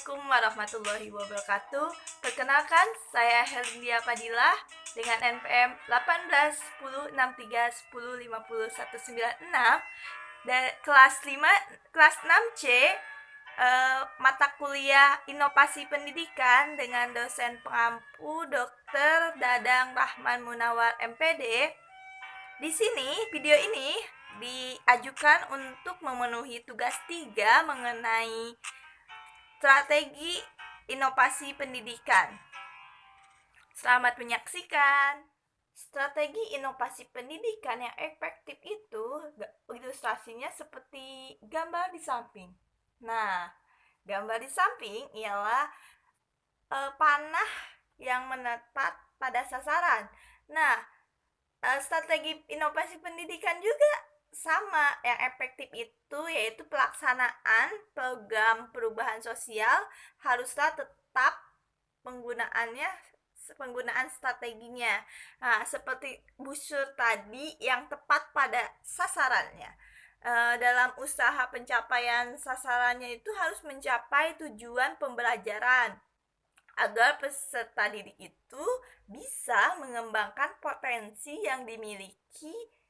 Assalamualaikum warahmatullahi wabarakatuh. Perkenalkan, saya Herdia Padilla dengan NPM 18 10 63 10 50 196 dan kelas 6C, mata kuliah Inovasi Pendidikan dengan dosen pengampu Dr. Dadang Rahman Munawar MPD. Di sini video ini diajukan untuk memenuhi tugas 3 mengenai strategi inovasi pendidikan. Selamat menyaksikan. Strategi inovasi pendidikan yang efektif itu ilustrasinya seperti gambar di samping. Nah, gambar di samping ialah panah yang menepat pada sasaran. Nah, strategi inovasi pendidikan juga sama. Yang efektif itu yaitu pelaksanaan program perubahan sosial haruslah tetap penggunaan strateginya. Nah, seperti busur tadi yang tepat pada sasarannya. Dalam usaha pencapaian sasarannya itu harus mencapai tujuan pembelajaran agar peserta didik itu bisa mengembangkan potensi yang dimiliki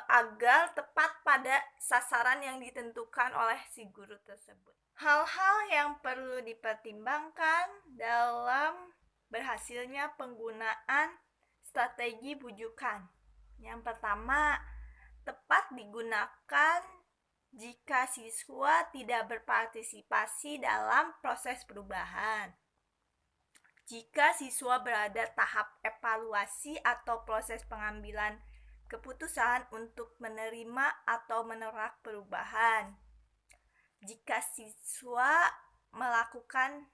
agar tepat pada sasaran yang ditentukan oleh si guru tersebut. Hal-hal yang perlu dipertimbangkan dalam berhasilnya penggunaan strategi bujukan. Yang pertama, tepat digunakan jika siswa tidak berpartisipasi dalam proses perubahan. Jika siswa berada tahap evaluasi atau proses pengambilan keputusan untuk menerima atau menolak perubahan. Jika siswa melakukan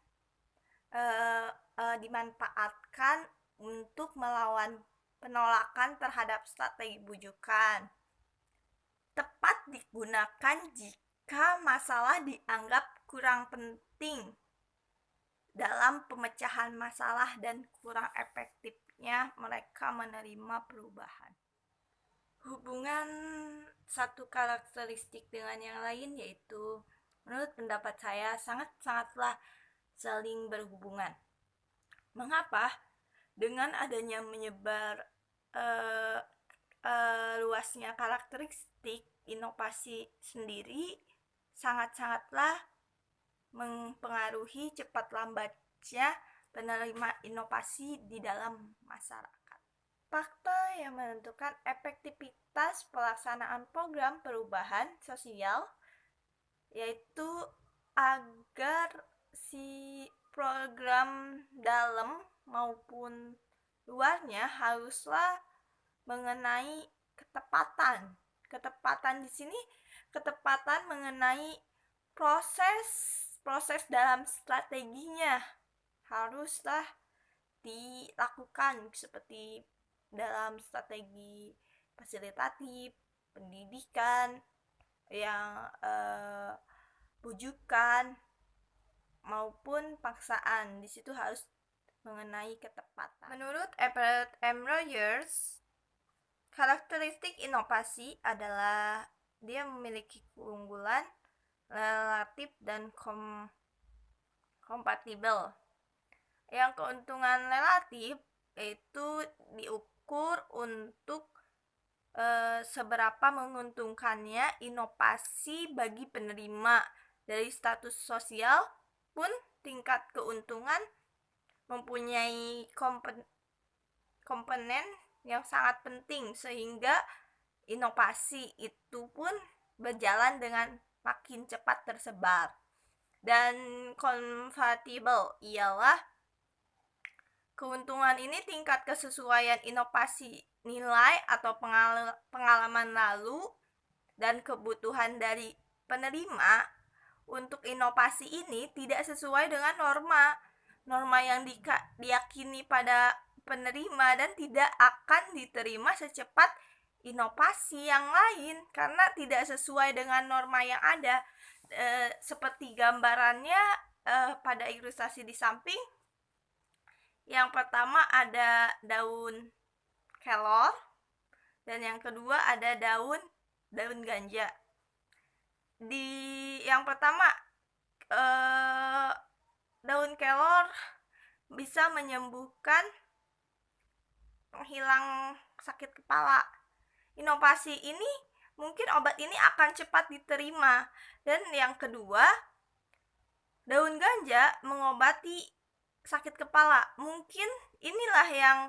dimanfaatkan untuk melawan penolakan terhadap strategi bujukan. Tepat digunakan jika masalah dianggap kurang penting dalam pemecahan masalah dan kurang efektifnya mereka menerima perubahan. Hubungan satu karakteristik dengan yang lain yaitu menurut pendapat saya sangatlah saling berhubungan. Mengapa? Dengan adanya menyebar luasnya karakteristik inovasi sendiri sangatlah mempengaruhi cepat lambatnya penerima inovasi di dalam masyarakat. Fakta yang menentukan efektivitas pelaksanaan program perubahan sosial yaitu agar si program dalam maupun luarnya haruslah mengenai ketepatan. Ketepatan di sini ketepatan mengenai proses dalam strateginya haruslah dilakukan seperti dalam strategi fasilitatif, pendidikan, yang bujukan maupun paksaan. Di situ harus mengenai ketepatan. Menurut Everett M. Rogers, karakteristik inovasi adalah dia memiliki keunggulan relatif dan kompatibel. Yang keuntungan relatif yaitu diukur untuk seberapa menguntungkannya inovasi bagi penerima. Dari status sosial pun tingkat keuntungan mempunyai komponen yang sangat penting sehingga inovasi itu pun berjalan dengan makin cepat tersebar. Dan kompatibel ialah keuntungan ini tingkat kesesuaian inovasi nilai atau pengalaman lalu dan kebutuhan dari penerima untuk inovasi ini tidak sesuai dengan norma yang diyakini pada penerima dan tidak akan diterima secepat inovasi yang lain karena tidak sesuai dengan norma yang ada. Seperti gambarannya pada ilustrasi di samping. Yang pertama ada daun kelor dan yang kedua ada daun ganja. Di yang pertama daun kelor bisa menyembuhkan penghilang sakit kepala. Inovasi ini mungkin obat ini akan cepat diterima. Dan yang kedua, daun ganja mengobati sakit kepala. Mungkin inilah yang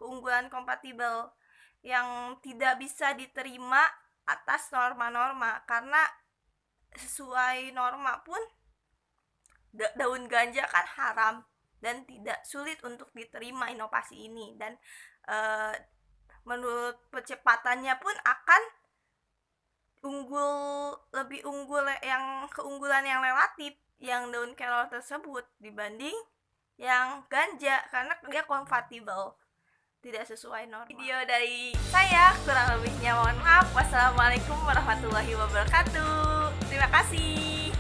unggulan kompatibel yang tidak bisa diterima atas norma-norma, karena sesuai norma pun daun ganja kan haram dan tidak sulit untuk diterima inovasi ini. Dan menurut percepatannya pun akan lebih unggul, yang keunggulan yang relatif yang daun kelor tersebut dibanding yang ganja, karena dia kompatibel, tidak sesuai norma. Video dari saya, kurang lebihnya mohon maaf. Wassalamualaikum warahmatullahi wabarakatuh. Terima kasih.